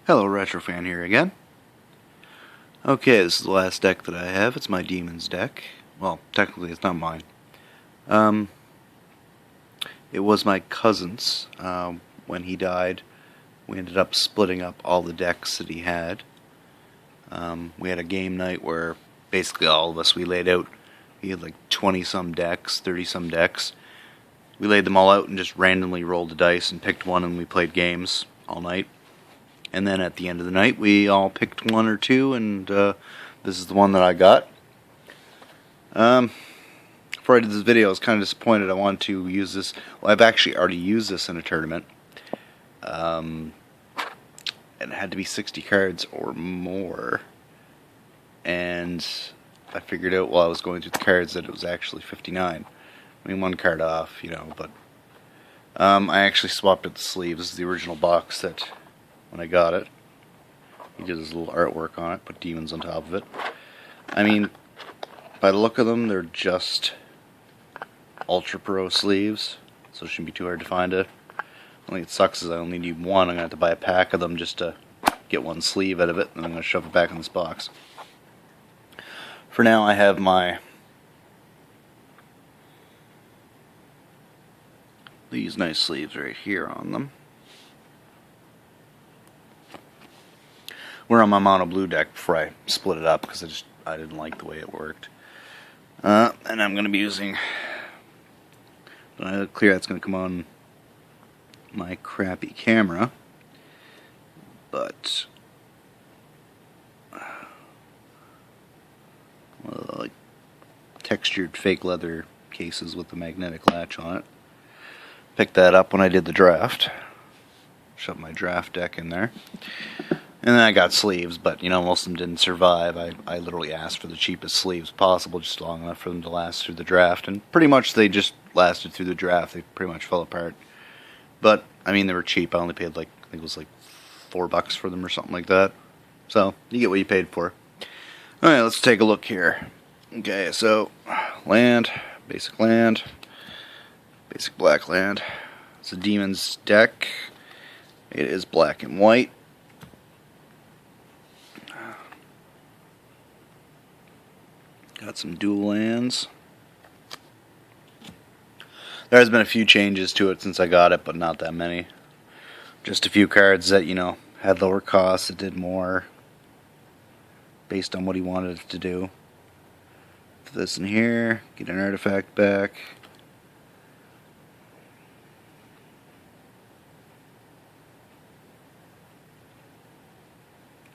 Hello, Retrofan here again. Okay, this is the last deck that I have. It's my Demons deck. Well, technically it's not mine. It was my cousin's. When he died, we ended up splitting up all the decks that he had. We had a game night where basically all of us, we laid out, he had like 20-some decks, 30-some decks. We laid them all out and just randomly rolled the dice and picked one, and we played games all night. And then at the end of the night, we all picked one or two, and this is the one that I got. Before I did this video, I was kind of disappointed. I wanted to use this. Well, I've actually already used this in a tournament. And it had to be 60 cards or more. And I figured out while I was going through the cards that it was actually 59. I mean, one card off, you know, but I actually swapped out the sleeves. This is the original box set when I got it. He did his little artwork on it, put demons on top of it. I mean, by the look of them, they're just Ultra Pro sleeves, so it shouldn't be too hard to find it. The only thing that sucks is I only need one. I'm going to have to buy a pack of them just to get one sleeve out of it, and I'm going to shove it back in this box. For now, I have these nice sleeves right here on them. We're on my mono blue deck before I split it up because I didn't like the way it worked. And I'm going to be using, clear that's going to come on my crappy camera, but like textured fake leather cases with the magnetic latch on it. Picked that up when I did the draft. Shoved my draft deck in there. And then I got sleeves, but you know, most of them didn't survive. I literally asked for the cheapest sleeves possible, just long enough for them to last through the draft, and pretty much they just lasted through the draft. They pretty much fell apart. But I mean, they were cheap. I only paid like, I think it was like $4 for them or something like that. So you get what you paid for. All right, let's take a look here. Okay, so land, basic black land. It's a Demon's deck. It is black and white. Got some dual lands. There has been a few changes to it since I got it, but not that many. Just a few cards that, you know, had lower costs, that did more based on what he wanted it to do. Put this in here, get an artifact back.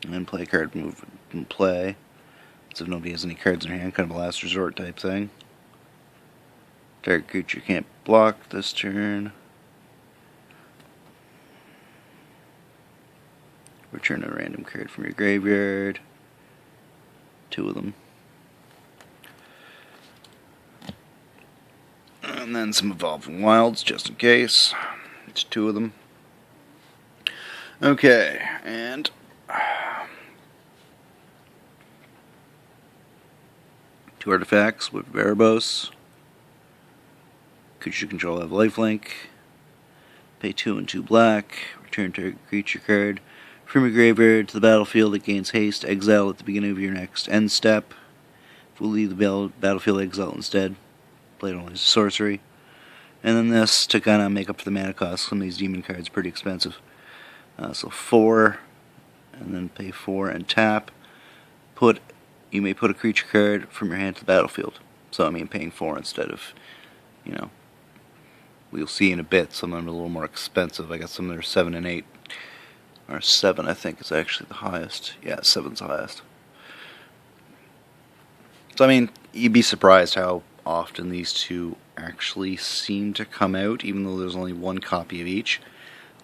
And then play a card, move and play. So if nobody has any cards in their hand, kind of a last resort type thing. Target creature can't block this turn. Return a random card from your graveyard. 2 of them. And then some Evolving Wilds, just in case. It's 2 of them. Okay, and two artifacts with Varabos. Creature control have lifelink. Pay 2 and 2 black. Return target creature card from your graveyard to the battlefield. It gains haste. Exile at the beginning of your next end step. If we leave the battlefield, exile instead. Play it only as a sorcery. And then this to kind of make up for the mana cost. Some of these demon cards are pretty expensive. So 4, and then pay 4 and tap. You may put a creature card from your hand to the battlefield. So I mean, paying 4 instead of, you know, we'll see in a bit. Some of them are a little more expensive. I got some that are 7 and 8, or 7 I think is actually the highest. Yeah, 7's the highest. So I mean, you'd be surprised how often these two actually seem to come out, even though there's only one copy of each.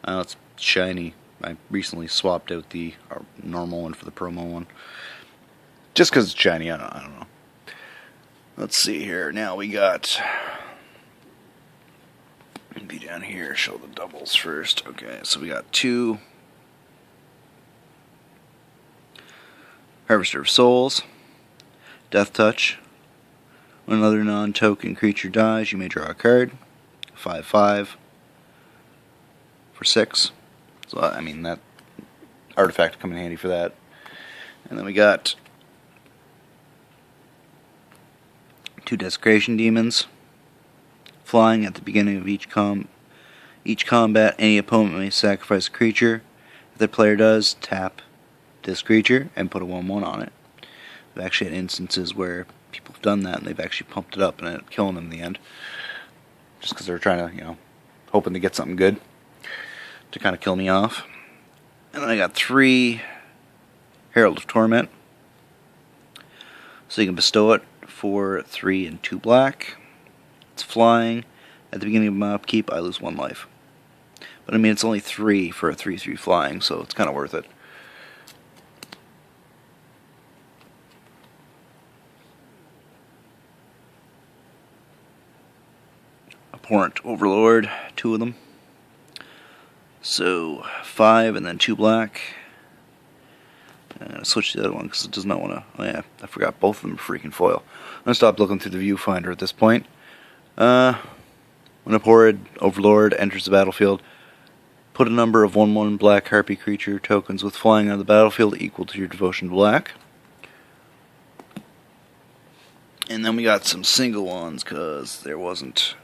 It's shiny. I recently swapped out the normal one for the promo one. Just because it's shiny, I don't know. Let's see here. Now we got... Be down here, show the doubles first. Okay, so we got 2 Harvester of Souls, Death Touch. When another non-token creature dies, you may draw a card. 5/5 for 6. So I mean artifact to come in handy for that. And then we got 2 Desecration Demons. Flying at the beginning of each combat, any opponent may sacrifice a creature. If the player does, tap this creature and put a 1/1 on it. I've actually had instances where people have done that and they've actually pumped it up and ended up killing them in the end. Just because they were trying to, hoping to get something good to kind of kill me off. And then I got 3 Herald of Torment. So you can bestow it for 3 and 2 black. It's flying. At the beginning of my upkeep, I lose 1 life. But I mean, it's only 3 for a 3/3 flying, so it's kind of worth it. Abhorrent Overlord, 2 of them. So 5 and then 2 black. I'm going to switch to the other one because it does not want to. Oh yeah, I forgot both of them are freaking foil. I'm going to stop looking through the viewfinder at this point. When Abhorrent Overlord enters the battlefield, put a number of 1/1 black harpy creature tokens with flying on the battlefield equal to your devotion to black. And then we got some single ones because there wasn't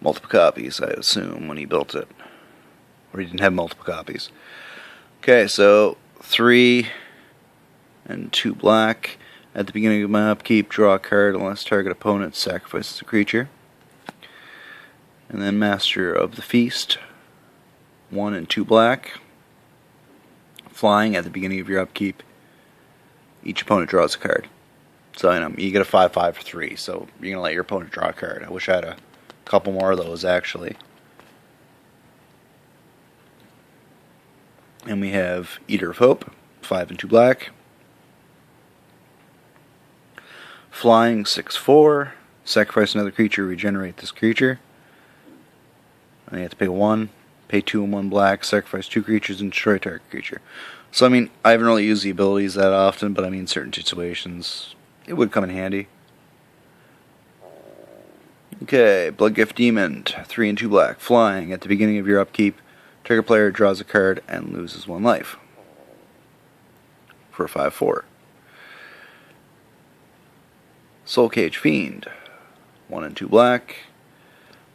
multiple copies, I assume, when he built it. Or he didn't have multiple copies. Okay, so 3 and 2 black. At the beginning of my upkeep, draw a card unless target opponent sacrifices a creature. And then Master of the Feast, 1 and 2 black. Flying at the beginning of your upkeep, each opponent draws a card. So you get a 5/5 for 3, so you're going to let your opponent draw a card. I wish I had a couple more of those, actually. And we have Eater of Hope, 5 and 2 black. Flying, 6/4. Sacrifice another creature, regenerate this creature. And you have to pay 1. Pay 2 and 1 black, sacrifice 2 creatures, and destroy target creature. So, I mean, I haven't really used the abilities that often, but I mean, in certain situations, it would come in handy. Okay, Bloodgift Demon, 3 and 2 black. Flying, at the beginning of your upkeep, target player draws a card and loses 1 life. For a 5/4. Soul Cage Fiend, 1 and 2 black.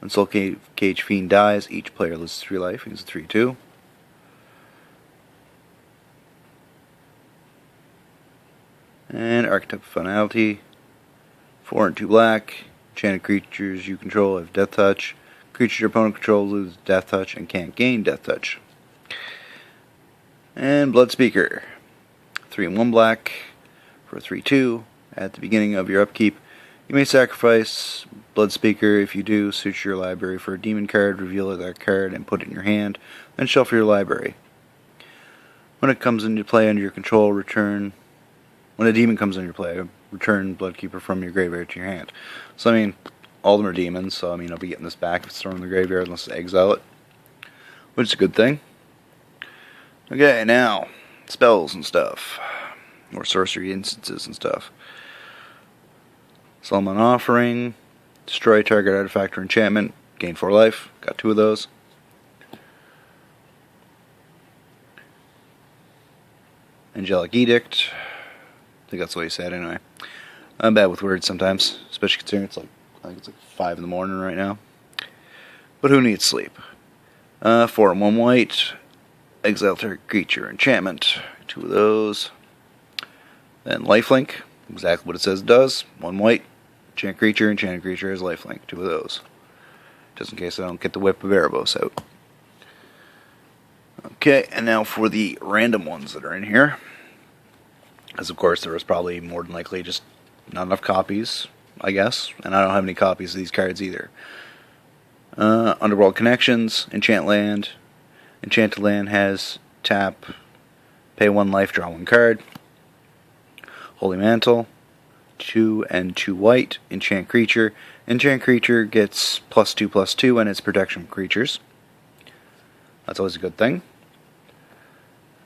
When Soul Cage Fiend dies, each player loses 3 life. He's a 3/2. And Archetype of Finality, 4 and 2 black. Enchanted creatures you control have Death Touch. Creatures your opponent controls lose Death Touch and can't gain Death Touch. And Blood Speaker, 3 and 1 black for a 3/2. At the beginning of your upkeep, you may sacrifice Blood Speaker. If you do, search your library for a demon card, reveal that card, and put it in your hand, then shuffle your library. When it comes into play under your control, when a demon comes into play, return Bloodkeeper from your graveyard to your hand. So, I mean, all of them are demons, so, I mean, I'll be getting this back if it's thrown in the graveyard unless I exile it, which is a good thing. Okay, now, spells and stuff, or sorcery instances and stuff. Summon Offering, destroy target artifact or enchantment, gain 4 life, got 2 of those. Angelic Edict, I think that's what he said anyway. I'm bad with words sometimes, especially considering it's like, I think it's like 5 in the morning right now. But who needs sleep? 4 and 1 white, exile target creature, enchantment, 2 of those. Then lifelink, exactly what it says it does, 1 white. Enchanted creature has lifelink, 2 of those. Just in case I don't get the Whip of Erebos out. Okay, and now for the random ones that are in here. As of course there was probably more than likely just not enough copies, I guess. And I don't have any copies of these cards either. Underworld Connections, Enchant Land. Enchanted Land has tap, pay 1 life, draw 1 card. Holy Mantle, 2 and 2 white, enchant creature. Enchant creature gets +2/+2 and its protection from creatures. That's always a good thing.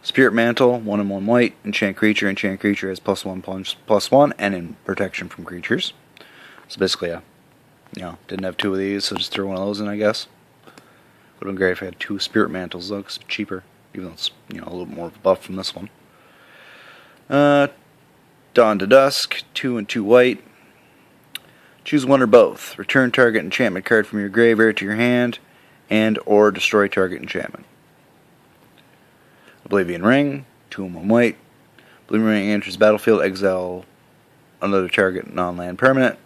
Spirit Mantle, 1 and 1 white, enchant creature has +1/+1 and in protection from creatures. So basically, didn't have 2 of these, so just throw 1 of those in, I guess. Would have been great if I had 2 Spirit Mantles though, because it's cheaper. even though it's, you know, a little more of a buff from this one. Dawn to Dusk, 2 and 2 white. Choose one or both. Return target enchantment card from your graveyard to your hand, and or destroy target enchantment. Oblivion Ring, 2 and 1 white. Oblivion Ring enters battlefield, exile another target non-land permanent.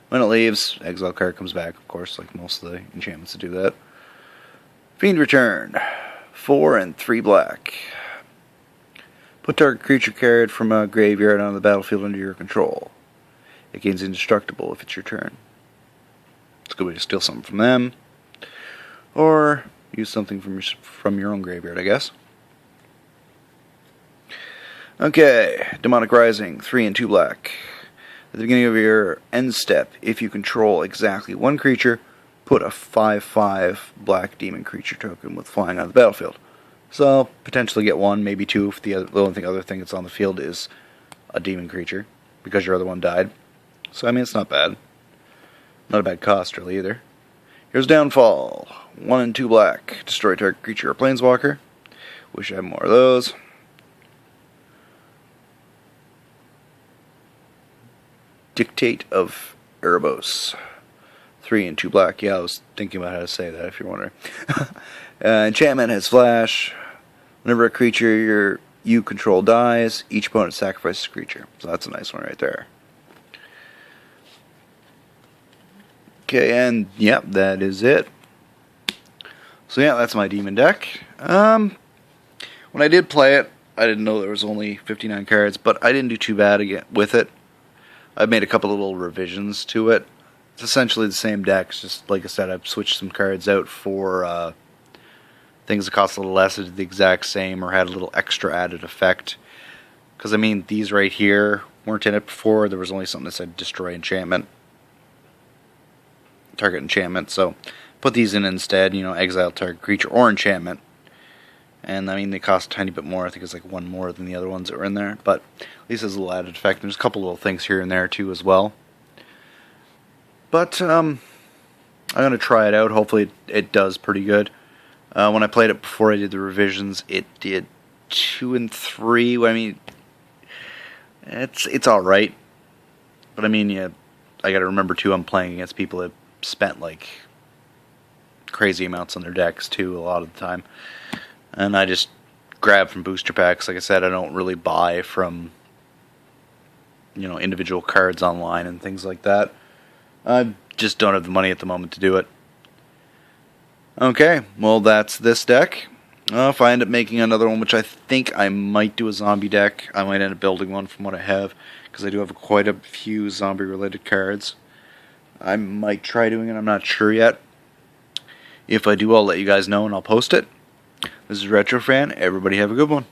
When it leaves, exile card comes back, of course, like most of the enchantments that do that. Fiend Return, 4 and 3 black. Put target creature card from a graveyard on the battlefield under your control. It gains indestructible if it's your turn. It's a good way to steal something from them, or use something from your own graveyard, I guess. Okay, Demonic Rising, 3 and 2 black. At the beginning of your end step, if you control exactly one creature, put a 5/5 black demon creature token with flying on the battlefield. So, potentially get 1, maybe 2, if the other thing that's on the field is a demon creature, because your other one died. So, I mean, it's not bad. Not a bad cost, really, either. Here's Downfall. 1 and 2 black. Destroy target creature or planeswalker. Wish I had more of those. Dictate of Erebos. 3 and 2 black. Yeah, I was thinking about how to say that, if you're wondering. Enchantment has flash. Whenever a creature you control dies, each opponent sacrifices a creature. So that's a nice one right there. Okay, and yep, that is it. So yeah, that's my demon deck. When I did play it, I didn't know there was only 59 cards, but I didn't do too bad with it. I've made a couple of little revisions to it. It's essentially the same deck, it's just like I said, I've switched some cards out for things that cost a little less, did the exact same, or had a little extra added effect. Because, I mean, these right here weren't in it before. There was only something that said destroy enchantment. Target enchantment, so put these in instead, you know, exile target creature or enchantment. And, I mean, they cost a tiny bit more. I think it's like 1 more than the other ones that were in there. But at least there's a little added effect. There's a couple little things here and there, too, as well. But, I'm going to try it out. Hopefully it does pretty good. When I played it before I did the revisions, it did 2 and 3. I mean, it's alright. But, I mean, yeah, I got to remember, too, I'm playing against people that spent, like, crazy amounts on their decks, too, a lot of the time. And I just grab from booster packs. Like I said, I don't really buy from, you know, individual cards online and things like that. I just don't have the money at the moment to do it. Okay, well, that's this deck. If I end up making another one, which I think I might do a zombie deck, I might end up building one from what I have, because I do have quite a few zombie-related cards. I might try doing it, I'm not sure yet. If I do, I'll let you guys know and I'll post it. This is RetroFan. Everybody have a good one.